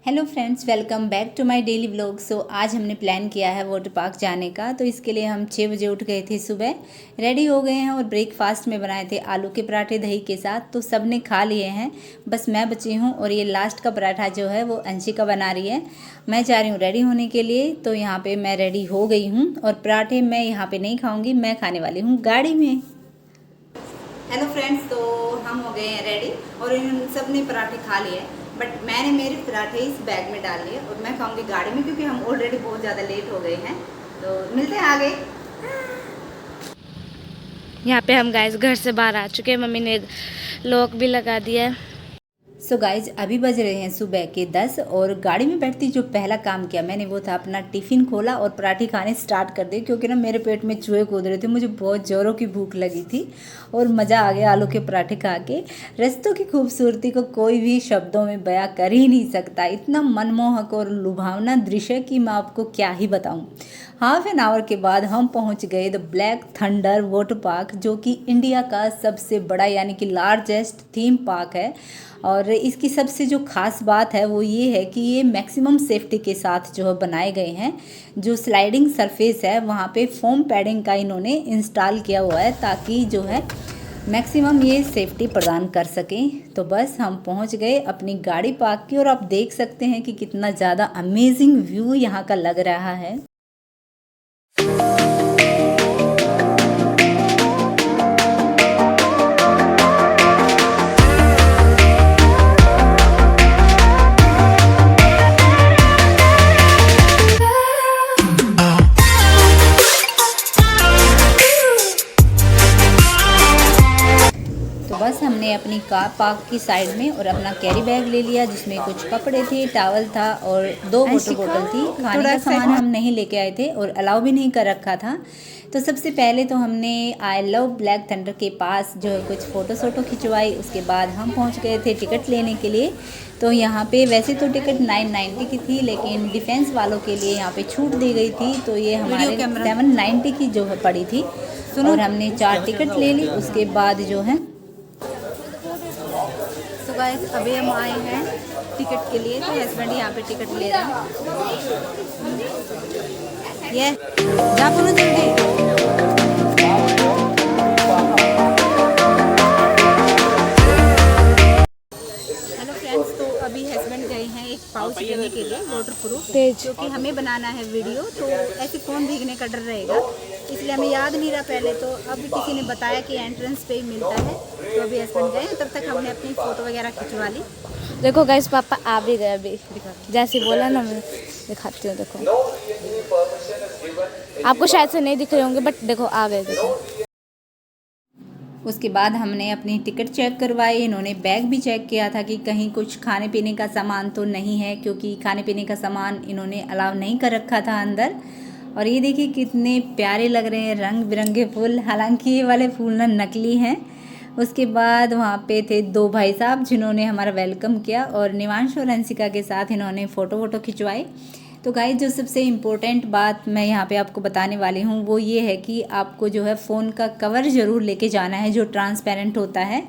Hello friends, welcome back to my daily vlog. So आज हमने plan किया है वाटर पार्क जाने का। तो इसके लिए हम 6 बजे उठ गए थे सुबह, रेडी हो गए हैं और ब्रेकफास्ट में बनाए थे आलू के पराठे दही के साथ। तो सब ने खा लिए हैं, बस मैं बची हूँ और ये लास्ट का पराठा जो है वो अंशिका बना रही है। मैं जा रही हूँ रेडी होने के लिए। तो यहाँ पर मैं रेडी हो गई हूँ और पराठे मैं यहाँ पर नहीं खाऊँगी, मैं खाने वाली हूँ गाड़ी में। हेलो फ्रेंड्स, तो हम हो गए हैं रेडी और इन सब ने पराठे खा लिए, बट मैंने मेरे पराठे इस बैग में डाल लिए और मैं खाऊंगी गाड़ी में, क्योंकि हम ऑलरेडी बहुत ज़्यादा लेट हो गए हैं। तो मिलते हैं आगे। यहाँ पे हम गाइस घर से बाहर आ चुके हैं, मम्मी ने लॉक भी लगा दिया है। सो गाइज अभी बज रहे हैं सुबह के 10 और गाड़ी में बैठती जो पहला काम किया मैंने वो था अपना टिफ़िन खोला और पराठे खाने स्टार्ट कर दिए, क्योंकि ना मेरे पेट में चूहे कूद रहे थे, मुझे बहुत ज़ोरों की भूख लगी थी और मज़ा आ गया आलू के पराठे खा के। रस्तों की खूबसूरती को कोई भी शब्दों में बयां कर ही नहीं सकता, इतना मनमोहक और लुभावना दृश्य कि मैं आपको क्या ही बताऊँ। हाफ एन आवर के बाद हम पहुंच गए the black thunder water park, जो कि इंडिया का सबसे बड़ा यानी कि लार्जेस्ट थीम पार्क है। और इसकी सबसे जो ख़ास बात है वो ये है कि ये मैक्सिमम सेफ्टी के साथ जो है बनाए गए हैं। जो स्लाइडिंग सरफेस है वहाँ पे फोम पैडिंग का इन्होंने इंस्टॉल किया हुआ है, ताकि जो है मैक्सिमम ये सेफ्टी प्रदान कर सकें। तो बस हम पहुँच गए अपनी गाड़ी पार्क की और आप देख सकते हैं कि कितना ज़्यादा अमेजिंग व्यू यहाँ का लग रहा है। बस हमने अपनी कार पार्क की साइड में और अपना कैरी बैग ले लिया, जिसमें कुछ कपड़े थे, टॉवल था और 2 वाटर बोतल थी। खाने का सामान हम नहीं लेके आए थे और अलाउ भी नहीं कर रखा था। तो सबसे पहले तो हमने आई लव ब्लैक थंडर के पास जो है कुछ फ़ोटो खिंचवाई। उसके बाद हम पहुंच गए थे टिकट लेने के लिए। तो यहाँ पे वैसे तो टिकट 990 की थी, लेकिन डिफेंस वालों के लिए यहाँ पे छूट दी गई थी, तो ये हमारे 790 की जो है पड़ी थी और हमने 4 टिकट ले ली। उसके बाद जो है तो गाइस अभी हम आए हैं टिकट के लिए। तो हस्बैंड यहाँ पे टिकट ले रहे हैं। ये जा पुनो जल्दी। हेलो फ्रेंड्स, तो अभी हस्बैंड गए हैं एक पाउच लेने के लिए वाटर प्रूफ, क्योंकि हमें बनाना है वीडियो, तो ऐसे फ़ोन भीगने का डर रहेगा, इसलिए हमें याद नहीं रहा पहले। तो अब किसी ने बताया कि एंट्रेंस पे ही मिलता है, तो अभी हस्बैंड गए, तब तक हमने अपनी फ़ोटो वगैरह खिंचवा ली। देखो गाइस पापा आ भी गए, अभी जैसे बोला ना मैं दिखाती हूँ। देखो आपको शायद से नहीं दिख रहे होंगे, बट देखो आ गए। देखो उसके बाद हमने अपनी टिकट चेक करवाई। इन्होंने बैग भी चेक किया था कि कहीं कुछ खाने पीने का सामान तो नहीं है, क्योंकि खाने पीने का सामान इन्होंने अलाउ नहीं कर रखा था अंदर। और ये देखिए कितने प्यारे लग रहे हैं रंग बिरंगे फूल, हालांकि ये वाले फूल ना नकली हैं। उसके बाद वहाँ पे थे 2 भाई साहब जिन्होंने हमारा वेलकम किया और निवांश और अंशिका के साथ इन्होंने फ़ोटो खिंचवाई। तो गाइस जो सबसे इम्पोर्टेंट बात मैं यहाँ पे आपको बताने वाली हूँ वो ये है कि आपको जो है फ़ोन का कवर ज़रूर लेके जाना है जो ट्रांसपेरेंट होता है,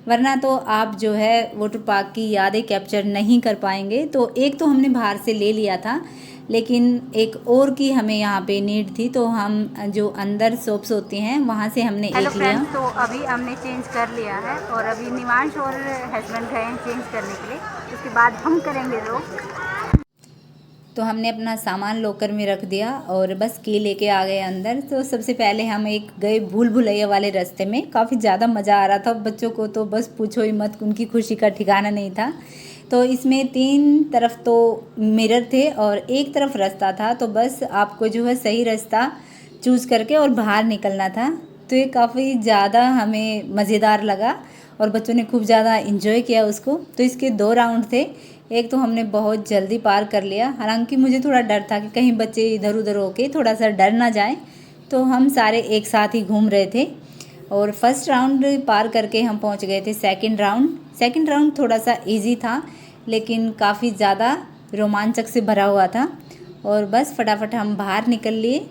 वरना तो आप जो है वाटर पार्क की यादें कैप्चर नहीं कर पाएंगे। तो एक तो हमने बाहर से ले लिया था, लेकिन एक और की हमें यहाँ पे नीड थी, तो हम जो अंदर शॉप्स होती हैं वहाँ से हमने एक लिया। तो अभी हमने चेंज कर लिया है और अभी निवांश और हस्बैंड गए हैं चेंज करने के लिए, उसके बाद हम करेंगे लोग। तो हमने अपना सामान लॉकर में रख दिया और बस की लेके आ गए अंदर। तो सबसे पहले हम एक गए भूल भुलैया वाले रास्ते में, काफ़ी ज़्यादा मज़ा आ रहा था बच्चों को, तो बस पूछो ही मत, उनकी खुशी का ठिकाना नहीं था। तो इसमें 3 तरफ तो मिरर थे और एक तरफ रास्ता था, तो बस आपको जो है सही रास्ता चूज़ करके और बाहर निकलना था। तो ये काफ़ी ज़्यादा हमें मज़ेदार लगा और बच्चों ने खूब ज़्यादा इन्जॉय किया उसको। तो इसके 2 राउंड थे, एक तो हमने बहुत जल्दी पार कर लिया, हालांकि मुझे थोड़ा डर था कि कहीं बच्चे इधर उधर होके थोड़ा सा डर ना जाए, तो हम सारे एक साथ ही घूम रहे थे। और फर्स्ट राउंड पार करके हम पहुंच गए थे सेकंड राउंड थोड़ा सा इजी था, लेकिन काफ़ी ज़्यादा रोमांचक से भरा हुआ था। और बस फटाफट हम बाहर निकल लिए।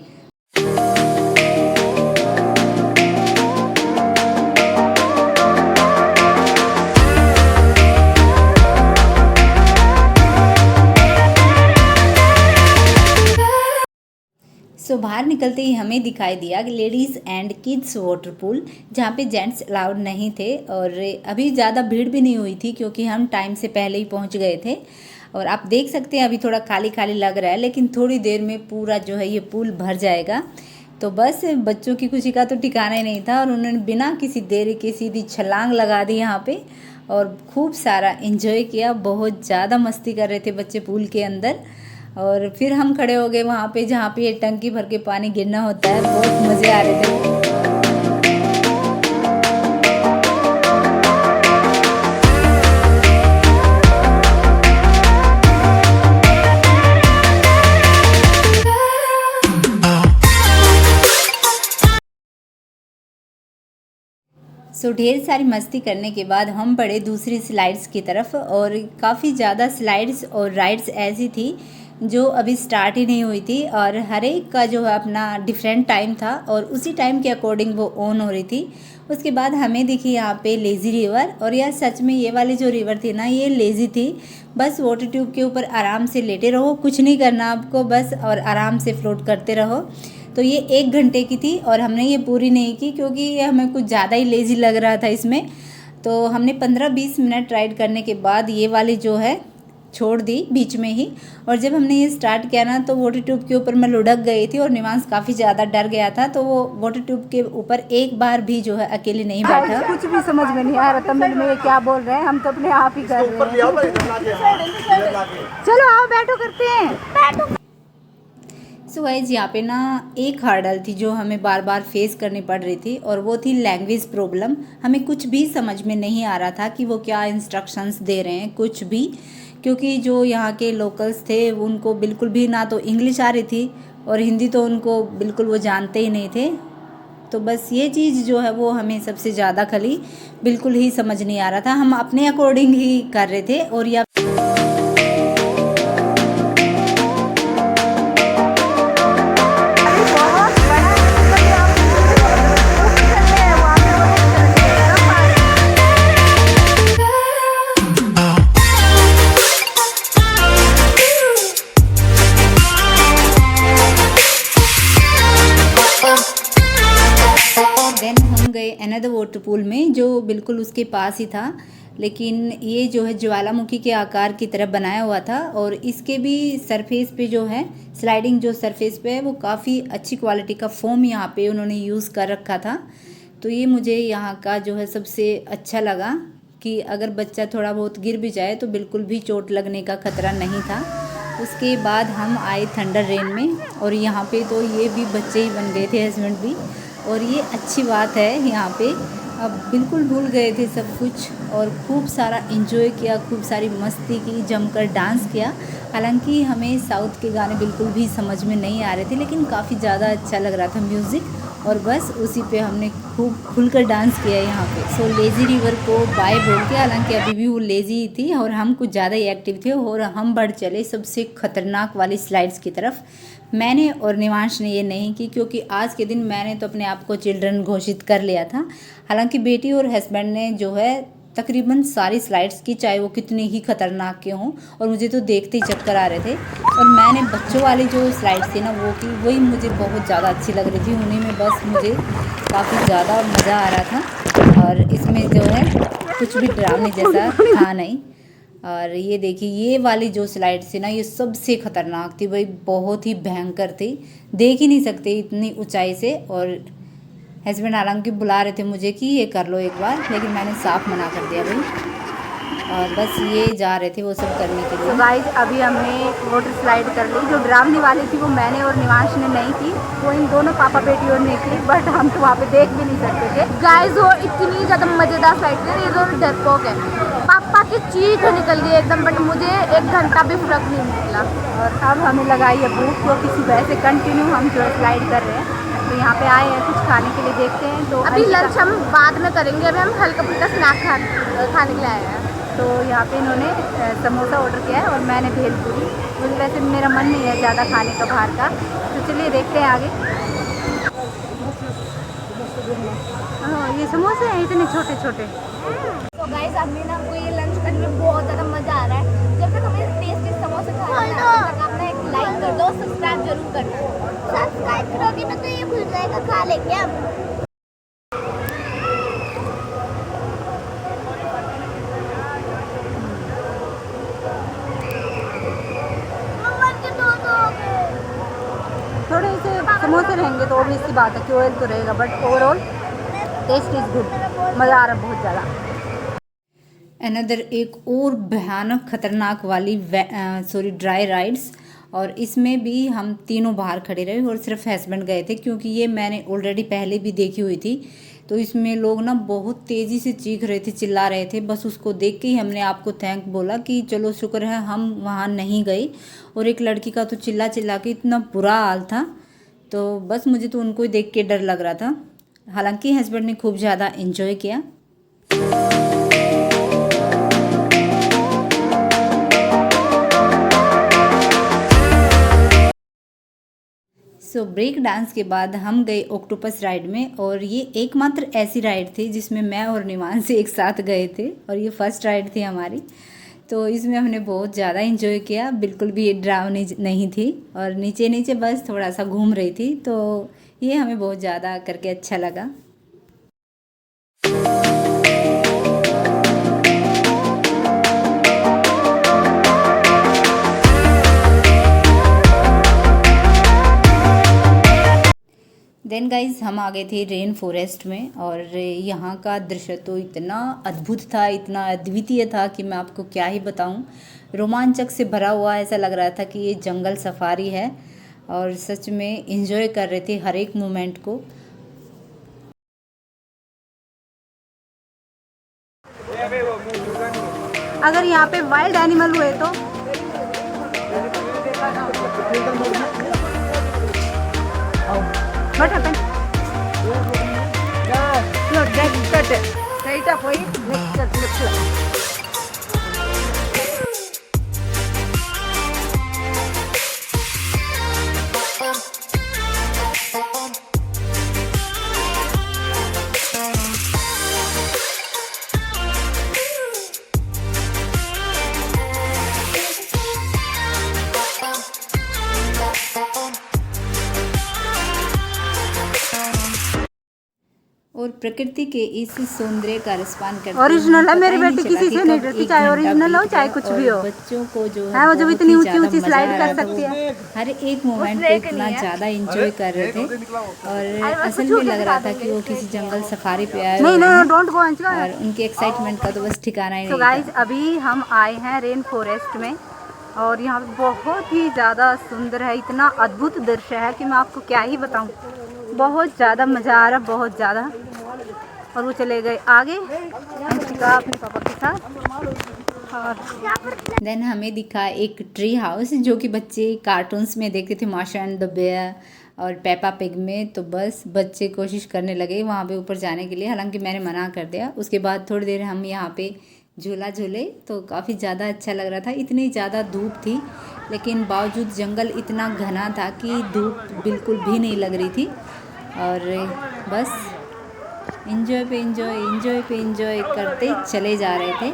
सो बाहर निकलते ही हमें दिखाई दिया कि ladies and kids water pool, जहाँ पे जेंट्स अलाउड नहीं थे। और अभी ज़्यादा भीड़ भी नहीं हुई थी क्योंकि हम टाइम से पहले ही पहुँच गए थे। और आप देख सकते हैं अभी थोड़ा खाली खाली लग रहा है, लेकिन थोड़ी देर में पूरा जो है ये पूल भर जाएगा। तो बस बच्चों की खुशी का तो ठिकाना ही नहीं था, और उन्होंने बिना किसी देरी के सीधी छलांग लगा दी यहाँ पे और खूब सारा एंजॉय किया। बहुत ज़्यादा मस्ती कर रहे थे बच्चे पूल के अंदर। और फिर हम खड़े हो गए वहाँ पे जहाँ पे ये टंकी भर के पानी गिरना होता है। बहुत मज़े आ रहे थे। सो ढेर सारी मस्ती करने के बाद हम बढ़े दूसरी स्लाइड्स की तरफ। और काफ़ी ज़्यादा स्लाइड्स और राइड्स ऐसी थी जो अभी स्टार्ट ही नहीं हुई थी, और हर एक का जो है अपना डिफरेंट टाइम था और उसी टाइम के अकॉर्डिंग वो ऑन हो रही थी। उसके बाद हमें दिखी यहाँ पे लेज़ी रिवर, और यार सच में ये वाली जो रिवर थी ना ये लेज़ी थी। बस वाटर ट्यूब के ऊपर आराम से लेटे रहो, कुछ नहीं करना आपको बस, और आराम से फ्लोट करते रहो। तो ये 1 घंटे की थी और हमने ये पूरी नहीं की क्योंकि ये हमें कुछ ज़्यादा ही लेज़ी लग रहा था इसमें। तो हमने 15-20 मिनट राइड करने के बाद ये वाली जो है छोड़ दी बीच में ही। और जब हमने ये स्टार्ट किया ना तो वाटर ट्यूब के ऊपर मैं लुढ़क गई थी और निवांश काफ़ी ज़्यादा डर गया था। तो वो वाटर ट्यूब के ऊपर एक बार भी जो है अकेले नहीं बैठा। कुछ भी समझ में नहीं आ रहा तमिल में ये क्या बोल रहे हैं, हम तो अपने आप ही कर रहे हैं। चलो आओ बैठो करते हैं, बैठो। सो गाइस यहाँ पे ना एक हर्डल थी जो हमें बार बार फेस करनी पड़ रही थी, और वो थी लैंग्वेज प्रॉब्लम। हमें कुछ भी समझ में नहीं आ रहा था कि वो क्या इंस्ट्रक्शंस दे रहे हैं, कुछ भी, क्योंकि जो यहाँ के लोकल्स थे उनको बिल्कुल भी ना तो इंग्लिश आ रही थी और हिंदी तो उनको बिल्कुल वो जानते ही नहीं थे। तो बस ये चीज़ जो है वो हमें सबसे ज़्यादा खली, बिल्कुल ही समझ नहीं आ रहा था। हम अपने अकॉर्डिंग ही कर रहे थे। और या देन हम गए अनदर वाटर पूल में जो बिल्कुल उसके पास ही था, लेकिन ये जो है ज्वालामुखी के आकार की तरह बनाया हुआ था। और इसके भी सरफेस पे जो है स्लाइडिंग जो सरफेस पे है वो काफ़ी अच्छी क्वालिटी का फोम यहाँ पे उन्होंने यूज़ कर रखा था। तो ये मुझे यहाँ का जो है सबसे अच्छा लगा कि अगर बच्चा थोड़ा बहुत गिर भी जाए तो बिल्कुल भी चोट लगने का खतरा नहीं था। उसके बाद हम आए थंडर रेन में, और यहाँ पे तो ये भी बच्चे ही बन गए थे, हस्बैंड भी। और ये अच्छी बात है, यहाँ पे अब बिल्कुल भूल गए थे सब कुछ और खूब सारा एंजॉय किया, खूब सारी मस्ती की, जमकर डांस किया। हालांकि हमें साउथ के गाने बिल्कुल भी समझ में नहीं आ रहे थे, लेकिन काफ़ी ज़्यादा अच्छा लग रहा था म्यूज़िक, और बस उसी पे हमने खूब खुलकर डांस किया यहाँ पे। सो लेज़ी रिवर को बाय बोल के, हालांकि अभी भी वो लेज़ी ही थी और हम कुछ ज़्यादा ही एक्टिव थे, और हम बढ़ चले सबसे ख़तरनाक वाली स्लाइड्स की तरफ। मैंने और निवांश ने ये नहीं की क्योंकि आज के दिन मैंने तो अपने आप को चिल्ड्रन घोषित कर लिया था। हालांकि बेटी और हस्बैंड ने जो है तकरीबन सारी स्लाइड्स की, चाहे वो कितनी ही खतरनाक के हों, और मुझे तो देखते ही चक्कर आ रहे थे। और मैंने बच्चों वाली जो स्लाइड्स थी ना वो की, वही मुझे बहुत ज़्यादा अच्छी लग रही थी। उन्हीं में बस मुझे काफ़ी ज़्यादा मज़ा आ रहा था, और इसमें जो है कुछ भी डरावने जैसा था नहीं। और ये देखिए ये वाली जो स्लाइड थी ना ये सबसे ख़तरनाक थी भाई, बहुत ही भयंकर थी, देख ही नहीं सकते इतनी ऊंचाई से। और हस्बैंड हालांकि बुला रहे थे मुझे कि ये कर लो एक बार, लेकिन मैंने साफ मना कर दिया भाई। और बस ये जा रहे थे वो सब करने के लिए। गाइस अभी हमने वाटर स्लाइड कर ली, जो डरावनी वाली थी वो मैंने और निवांश ने नहीं की, वो इन दोनों पापा बेटियों ने की, बट हम तो वहाँ पे देख भी नहीं सकते थे। गाइस वो इतनी ज़्यादा मज़ेदार स्लाइड थी, ये दोनों डरपोक है, पापा की चीख निकल गई एकदम, बट मुझे 1 घंटा भी फर्क नहीं निकला। और अब हमें लगाई है भूख, तो किसी वजह से कंटिन्यू हम जो स्लाइड कर रहे हैं। तो यहाँ पे आए हैं कुछ खाने के लिए, देखते हैं। तो अभी लंच हम बाद में करेंगे, अभी हम हल्का फुल्का स्नैक खाने के लिए आए हैं। तो यहाँ पे इन्होंने समोसा ऑर्डर किया है और मैंने भेलपूरी। मुझे वैसे मेरा मन नहीं है ज़्यादा खाने का बाहर का, तो चलिए देखते हैं आगे। ये समोसे हैं इतने छोटे छोटे। तो गाइस अभी ना हमको ये लंच करने में बहुत ज़्यादा मज़ा आ रहा है। जब तक हमें टेस्टी समोसे खाना है तब तक आप ना एक लाइक कर दो, सब्सक्राइब जरूर करना। सब्सक्राइब करोगे ना तो ये खुल जाएगा, खा लेंगे हम। थोड़े से समोसे रहेंगे तो ऑब्वियस सी बात है कि ऑयल तो रहेगा, but overall taste is good, मज़ा आ रहा है बहुत ज़्यादा। अनदर एक और भयानक खतरनाक वाली ड्राई राइड्स, और इसमें भी हम तीनों बाहर खड़े रहे और सिर्फ हस्बैंड गए थे क्योंकि ये मैंने ऑलरेडी पहले भी देखी हुई थी। तो इसमें लोग ना बहुत तेज़ी से चीख रहे थे, चिल्ला रहे थे। बस उसको देख के ही हमने आपको थैंक बोला कि चलो शुक्र है हम वहाँ नहीं गए। और एक लड़की का तो चिल्ला चिल्ला के इतना बुरा हाल था, तो बस मुझे तो उनको ही देख के डर लग रहा था। हालांकि हस्बैंड ने खूब ज़्यादा इन्जॉय किया। सो ब्रेक डांस के बाद हम गए ऑक्टोपस राइड में, और ये एकमात्र ऐसी राइड थी जिसमें मैं और निमान से एक साथ गए थे, और ये फर्स्ट राइड थी हमारी। तो इसमें हमने बहुत ज़्यादा इन्जॉय किया, बिल्कुल भी डरावनी नहीं थी, और नीचे नीचे बस थोड़ा सा घूम रही थी। तो ये हमें बहुत ज़्यादा करके अच्छा लगा। देन गाइज हम आ गए थे रेन फॉरेस्ट में, और यहाँ का दृश्य तो इतना अद्भुत था, इतना अद्वितीय था कि मैं आपको क्या ही बताऊँ। रोमांचक से भरा हुआ, ऐसा लग रहा था कि ये जंगल सफारी है, और सच में एंजॉय कर रहे थे हर एक मोमेंट को। अगर यहाँ पे वाइल्ड एनिमल हुए तो what happened? No, let's cut it. Right up, wait. Let's cut. और प्रकृति के इस सौंदर्य का रसपान करते ओरिजिनल है, मेरी बेटी किसी से नहीं डरती, चाहे ओरिजिनल हो चाहे कुछ भी हो। बच्चों को जो है वो जो इतनी ऊंची ऊंची स्लाइड कर सकती है, हर एक मोमेंट को इतना ज़्यादा एंजॉय कर रहे थे, और असल में लग रहा था कि वो किसी जंगल सफारी पे आए नहीं नहीं डोंट गो, और उनके एक्साइटमेंट का तो बस ठिकाना ही तो नहीं गाइज अभी हम आए हैं रेन फॉरेस्ट में, और यहाँ पे बहुत ही ज़्यादा सुंदर है, इतना अद्भुत दृश्य है कि मैं आपको क्या ही बताऊँ। बहुत ज़्यादा मज़ा आ रहा, बहुत ज़्यादा। और वो चले गए आगे अंशिका अपने पापा के साथ। और देन हमें दिखा एक ट्री हाउस जो कि बच्चे कार्टून्स में देखते थे, माशा एंड द बेयर और पेपा पिग में। तो बस बच्चे कोशिश करने लगे वहाँ पे ऊपर जाने के लिए, हालांकि मैंने मना कर दिया। उसके बाद थोड़ी देर हम यहाँ पे झूला झूले, तो काफ़ी ज़्यादा अच्छा लग रहा था। इतनी ज़्यादा धूप थी, लेकिन बावजूद जंगल इतना घना था कि धूप बिल्कुल भी नहीं लग रही थी। और बस एंजॉय पे एंजॉय करते चले जा रहे थे,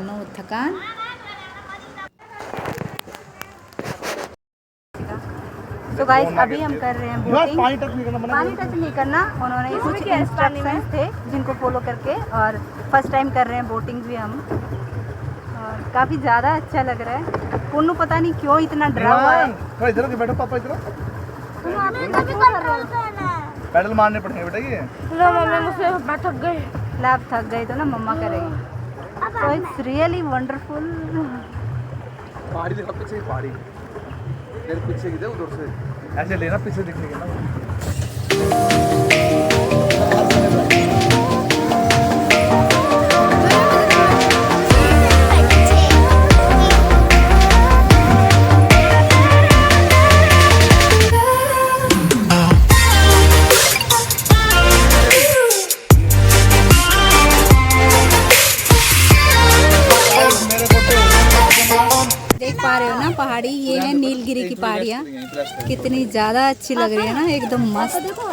नो थकान। तो गाइस अभी हम कर रहे हैं बोटिंग। पानी टच नहीं करना, उन्होंने कुछ इंस्ट्रक्शंस थे जिनको फॉलो करके, और फर्स्ट टाइम कर रहे हैं बोटिंग भी हम, और काफ़ी ज़्यादा अच्छा लग रहा है। पुन्नू पता नहीं क्यों इतना डरा हुआ है। इधर बैठो पापा, इधर पैडल मारने पड़ेंगे बेटा। ये मैं थक गई। लैब थक गई तो ना मम्मा करेगी। तो इट्स रियली वंडरफुल। पहाड़ी देखो पीछे, पहाड़ी इधर पीछे की, उधर से ऐसे लेना पीछे दिखने के ना। पहाड़ी, ये है नीलगिरी की पहाड़ियाँ। कितनी ज़्यादा अच्छी लग रही है ना, एकदम मस्त। देखो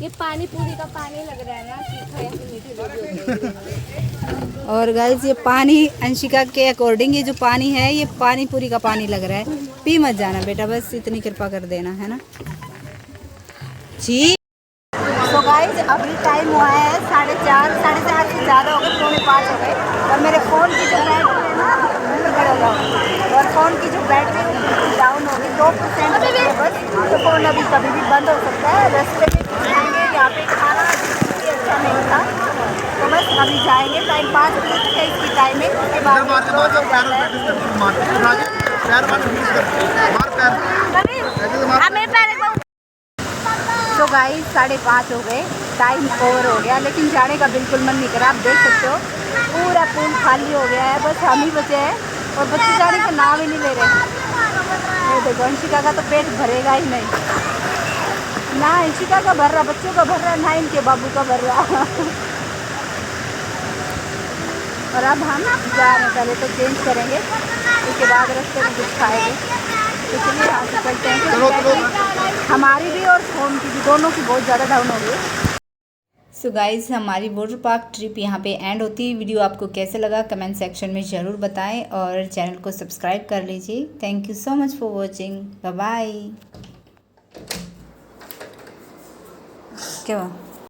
ये पानी पूरी का पानी लग रहा है ना, तीखा या फिर मीठे जो भी होते हैं। और गाइस ये पानी अंशिका के अकॉर्डिंग ये जो पानी है ये पानी पूरी का पानी लग रहा है। पी मत जाना बेटा, बस इतनी कृपा कर देना, है ना जी। तो गाइस अभी टाइम हुआ है 4:30, 4:30 से ज़्यादा हो गए, 4:45 हो गए। और मेरे फ़ोन की जो बैटरी है ना खड़ा हुआ, और फ़ोन की जो बैटरी डाउन हो गई 2% बस। तो फ़ोन अभी कभी भी बंद हो सकता है। रास्ते में जाएंगे, यहाँ पे खाना अच्छा नहीं था, तो बस अभी जाएंगे। टाइम 5 बजे तक है इसकी टाइमिंग, उसके बाद क्लोज हो जाता है। तो गाइस 5:30 हो गए, टाइम ओवर हो गया, लेकिन जाने का बिल्कुल मन नहीं करा। आप देख सकते हो पूरा पूल खाली हो गया है, बस हम ही बचे हैं और बच्चे जाने का नाम ही नहीं ले रहे। ये देखो अंशिका का तो पेट भरेगा ही नहीं, ना अंशिका का भर रहा, बच्चों का भर रहा, ना इनके बाबू का भर रहा। और अब हम जा रहे हैं, पहले तो चेंज करेंगे, उसके बाद रास्ते में कुछ खाएंगे। तो चलिए यहाँ से चलते हैं। हमारी भी और फ़ोन की भी, दोनों की बहुत ज़्यादा डाउन हो गई। सो गाइस हमारी वाटर पार्क ट्रिप यहाँ पे एंड होती है। वीडियो आपको कैसे लगा कमेंट सेक्शन में ज़रूर बताएं और चैनल को सब्सक्राइब कर लीजिए। Thank you so much for watching, bye bye. क्या हुआ?